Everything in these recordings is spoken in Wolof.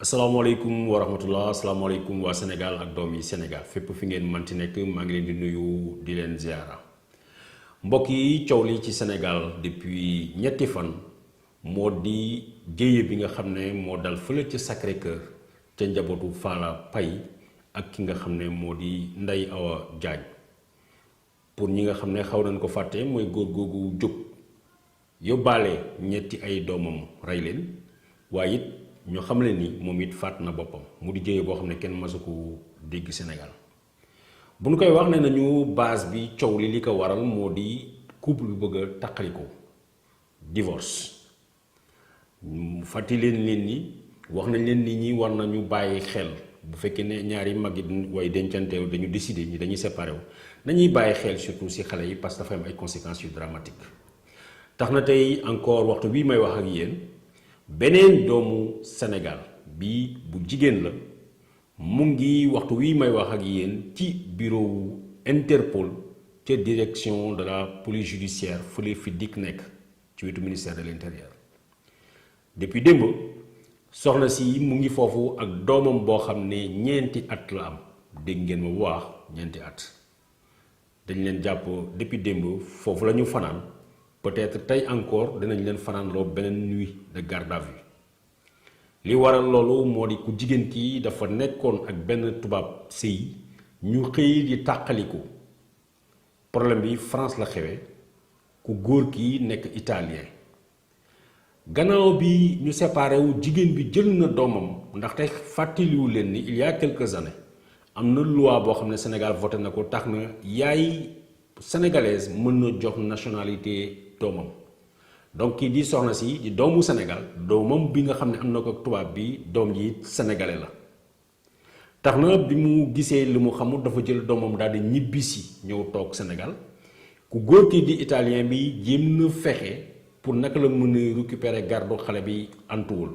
asalaamaaleykum wa rahmatullah asalaamaaleykum waa Sénégal ak doom yi Sénégal fépp fi ngeen manti nekk maa ngi leen di nuyu di leen ziara mbokk yi coow li ci Sénégal depuis ñetti fan moo di jéye bi nga xam ne moo dal fële ca Sacré-Cœur ca njabootu Falla Paye ak ki nga xam ne moo di Ndeye Awa Diagne pour ñi nga xam ne xaw nañ ko fàtte mooy góor googu jóg yóbbaale ñetti ay doomam rey leen waaye it ñu xam leen ni moom it faat na boppam mu di jëye boo xam ne kenn masu ko dégg Sénégal bu ñu koy wax ne nañu base bi coow li ko waral moo di couple bi bëgg a taqaliko divorce fàtti leen ni wax nañ leen nit ñi war nañu bàyyi xel bu fekkee ne ñaari mag yi way dencanteew dañu décider ñi dañuy séparé wu nañuy bàyyi xel surtout si xale yi parce que dafa am ay conséquences yu dramatiques tax na tey encore waxtu bii may wax ak yéen beneen doomu Sénégal bi bu jigéen la mu ngi waxtu wi may wax ak yéen ci bureau Interpol ca direction de la police judiciaire fële fi dikk nekk ci wetu ministère de l'intérieur depuis démb soxna si mu ngi foofu ak doomam boo xam ne ñeenti at la am dégg ngeen ma bu baax ñeenti at dañ leen jàpp depuis démb foofu la ñu fanaan peut-être tey encore dinañ leen fanaanloo beneen nuit de garde à vue li waral loolu moo di ku jigéen ki dafa nekkoon ak benn tubaab sëy ñu xëy di tàqaliku problème bi France la xewe ku góor ki nekk italien gannaaw bi ñu séparé wu jigéen bi jël na doomam ndaxte fàttaliwu leen ni il y a quelques années am na loi boo xam ne Sénégal voté na ko tax na yaay sénégalaise mën na jox nationalité doomam donc kii di soxna si di doomu Sénégal doomam bi nga xam ne am na ko tubaab bi doom ji sénégalais la tax na bi mu gisee li mu xamul dafa jël doomam daal di ñibbisi ñëw toog Sénégal ku góor kii di italien bi jéem na fexe pour naka la mën a récupérer gardu xale bi antuwul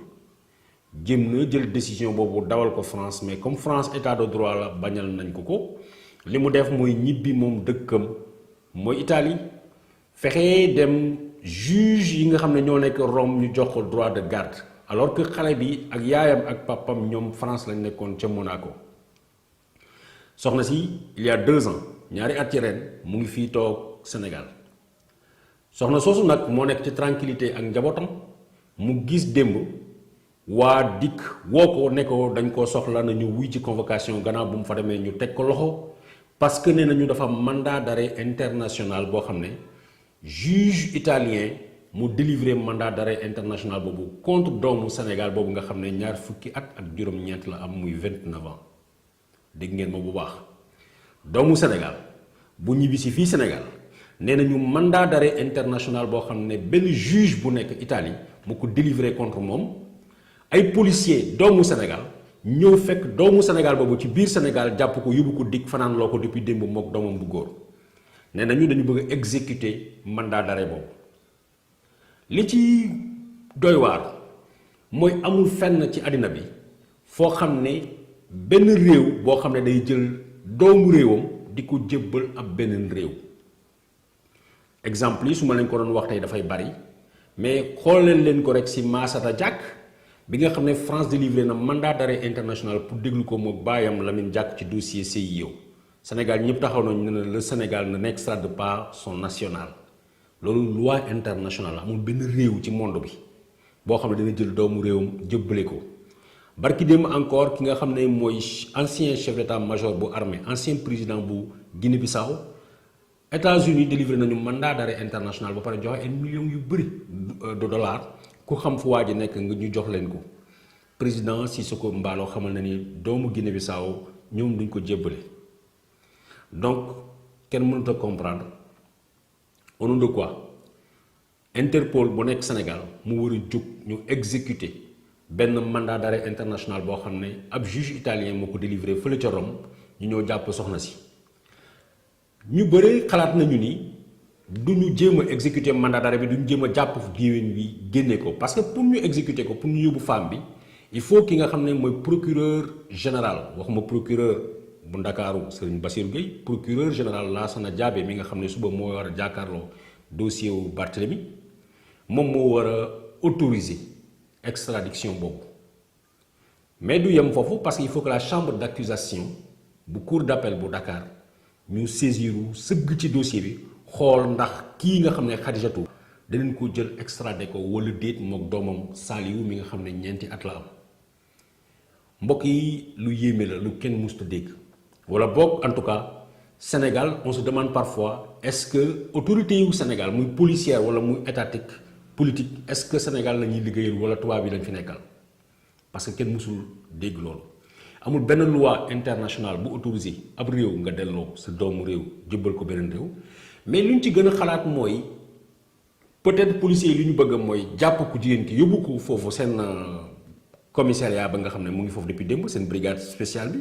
jéem na jël décision boobu dawal ko France mais comme France état de droit la bañal nañ ko li mu def mooy ñibbi moom dëkkam mooy Italie fexe dem juge yi nga xam ne ñoo nekk Rome ñu jox ko droit de garde alors que xale bi ak yaayam ak papam ñoom France lañ nekkoon ca Monaco soxna si il y a 2 ans ñaari at ci ren mu ngi fii toog Sénégal soxna soosu nag moo nekk ci tranquillité ak njabootam mu gis démb waa dikk woo ko ne ko dañ ko soxla na ñu wuy ci convocation gannaaw bu mu fa demee ñu teg ko loxo parce que nee nañu dafa mandat d'arrêt international boo xam ne juge italien mu délivré mandat d'arrêt international boobu contre doomu Sénégal boobu nga xam ne ñaar fukki at ak juróom-ñeent la am muy 29 ans dégg ngeen ma bu baax doomu Sénégal bu ñibbisi fii Sénégal nee nañu mandat d'arrêt international boo xam ne benn juge bu nekk Italie mu ko délivré contre moom ay policier doomu Sénégal ñëw fekk doomu Sénégal boobu ci biir Sénégal jàpp ko yóbbu ko dikk fanaan loo ko depuis démb mook doomam bu góor nee nañu dañu bëgg a exécuter mandat d'arrêt boobu li ci doy waar mooy amul fenn ci àddina bi foo xam ne benn réew boo xam ne day jël doomu réewam di ko jébbal ab beneen réew exemple yi su ma leen ko doon wax tey dafay bari mais xooleen leen ko rek ci Massata Diack bi nga xam ne France délivré na mandat d'arrêt international pour déglu ko moom baayam Lamine Diack ci dossier CIO Sénégal ñëpp taxaw nañu ne le Sénégal ne extradite pas son national loolu loi internationale amul benn réew ci monde bi boo xam ne dina jël doomu réewam jëbbale ko barki démb encore ki nga xam ne mooy ancien chef d'état-major bu armée ancien président bu Guinée-Bissau États-Unis délivré nañu mandat d'arrêt international ba pare joxe ay millions yu bëri de dollars ku xam fu waa ji nekk nga ñu jox leen ko président Sissoko Embaló xamal na ni doomu Guinée-Bissau ñoom duñ ko jébbale donc kenn mënut a comprendre au nom de quoi Interpol bu nekk Sénégal mu war a jóg ñu exécuter benn mandat d'arrêt international boo xam ne ab juge italien moo ko délivré fële ca Rome ñu ñëw jàpp soxna si ñu bëri xalaat nañu ni du ñu jéem a exécuter mandat d'arrêt bi du ñu jéem a jàpp géwén bi génne ko parce que pour ñu exécuter ko pour ñu yóbbu femme bi il faut ki nga xam ne mooy procureur général waxuma procureur bu Ndakaaru Serigne Bassirou Gueye procureur général Lassana Diabé mi nga xam ne suba moo war a jàkkaarloo dossier wu Barthélemy moom moo war a autoriser extradition boobu mais du yem foofu parce qu'il faut que la chambre d'accusation bu cour d'appel bu Dakar ñu saisiru sëgg ci dossier bi xool ndax kii nga xam ne Khadijatou danañ ko jël extradé ko wala déet mook doomam Saliou mi nga xam ne 4 at la am mbokk yi lu yéeme la lu kenn musta dégg wala boog en tout cas Sénégal on se demande parfois est-ce que autorité yu Sénégal muy policière wala muy étatique politique est-ce que Sénégal la ñuy liggéeyal wala tubaab yi lañ fi nekkal parce que kenn musul dégg loolu amul benn loi internationale bu autorisé ab réew nga delloo sa doomu réew jëbbal ko beneen réew mais luñ ci gën a xalaat mooy peut-être policiers yi li ñu bëgg mooy jàpp ku jigéen ki yóbbu ko foofu seen commissariat ba nga xam ne mu ngi foofu depuis démb seen brigade spéciale bi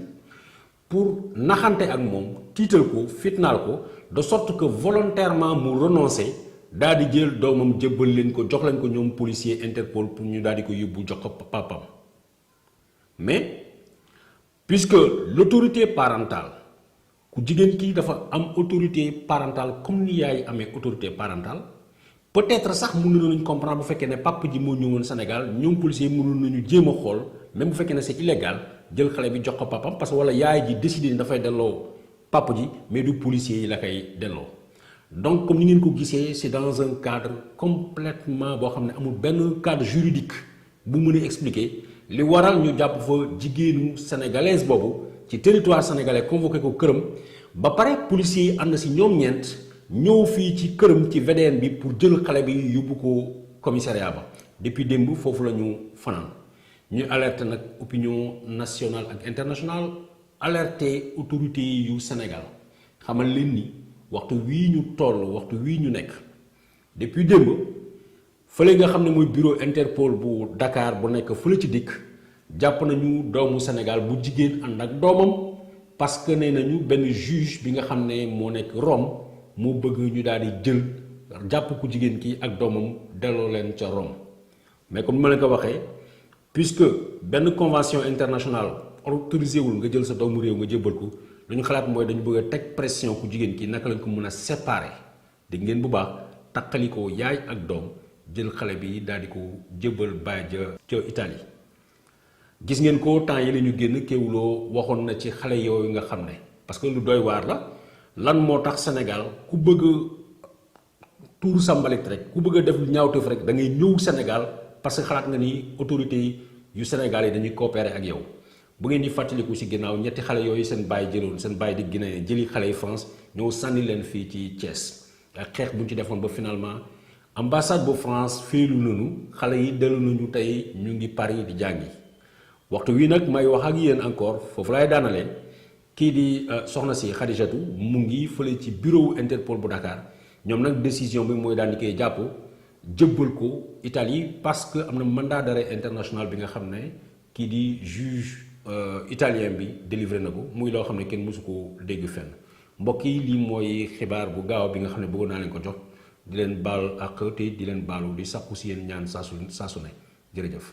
pour naxante ak moom tiital ko fitnaal ko de sorte que volontairement mu renoncer daal di jël doomam jëbbal leen ko jox leen ko ñoom policier Interpol pour ñu daal di ko yóbbu jox ko papam mais puisque l'autorité parentale ku jigéen kii dafa am autorité parentale comme ni yaay amee autorité parentale peut-être sax mënoon nañu comprendre bu fekkee ne papa ji moo ñëwoon Sénégal ñoom policiers mënoon nañu jéem a xool même bu fekkee ne c'est illégal jël xale bi jox ko papam parce que wala yaay ji décidé ni dafay delloo papa ji mais du policier yi la koy delloo donc comme ni ngeen ko gisee c'est dans un cadre complètement boo xam ne amul benn cadre juridique bu mën a expliquer li waral ñu jàpp fa jigéenu sénégalaise boobu ci territoire sénégalais convoqué ko këram ba pare policiers yi ànd si ñoom ñeent ñëw fii ci këram ci VDN bi pour jël xale bi yóbbu ko commissariat ba depuis démb foofu la ñu fanaan ñu alerter nag opinion nationale ak internationale alerter autorités yu Sénégal xamal leen ni waxtu wii ñu toll waxtu wii ñu nekk depuis démb fële nga xam ne mooy bureau Interpol bu Dakar bu nekk fële ci dikk jàpp nañu doomu Sénégal bu jigéen ànd ak doomam parce que nee nañu benn juge bi nga xam ne moo nekk Rome moo bëgg ñu daal di jël jàpp ku jigéen kii ak doomam delloo leen ca Rome mais comme ni ma leen ko waxee puisque benn convention internationale autorisé wul nga jël sa doomu réew nga jébbal ko lu ñu xalaat mooy dañu bëgg a teg pression ku jigéen kii naka lañ ko mën a séparer dégg ngeen bu baax taqali ko yaay ak doom jël xale bi daal di ko jébbal baay ja ca Italie gis ngeen ko temps yi la ñu génn Kéwoulo waxoon na ci xale yooyu nga xam ne parce que lu doy waar la lan moo tax Sénégal ku bëgg tuur sa mbalit rek ku bëgg a def lu ñaawteef rek da ngay ñëw Sénégal parce que xalaat nga ni autorités yu Sénégal yi dañuy coopérer ak yow bu ngeen di fàttaliku ci ginnaaw ñetti xale yooyu seen baay jëloon seen baay di Guinée jëli xale yi France ñëw sànni leen fii ci Thiès ak xeex bu ñu ci defoon ba finalement ambassade bu France féelu nañu xale yi dellu nañu tey ñu ngi Paris di jàngi waxtu wi nag may wax ak yéen encore foofu laay daanalee kii di soxna si Khadijatou mu ngi fële ci bureau Interpol bu Dakar ñoom nag décision bi mooy daan di koy jàpp jëbbal ko Italie parce que am na mandat d'arrêt international bi nga xam ne kii di juge italien bi délivré na ko muy loo xam ne kenn mësu ko dégg fenn mbokk yi lii mooy xibaar bu gaaw bi nga xam ne bëggoon naa leen ko jox di leen baal ak te di leen baalu di sàkku si yéen ñaan saa su ne jërëjëf.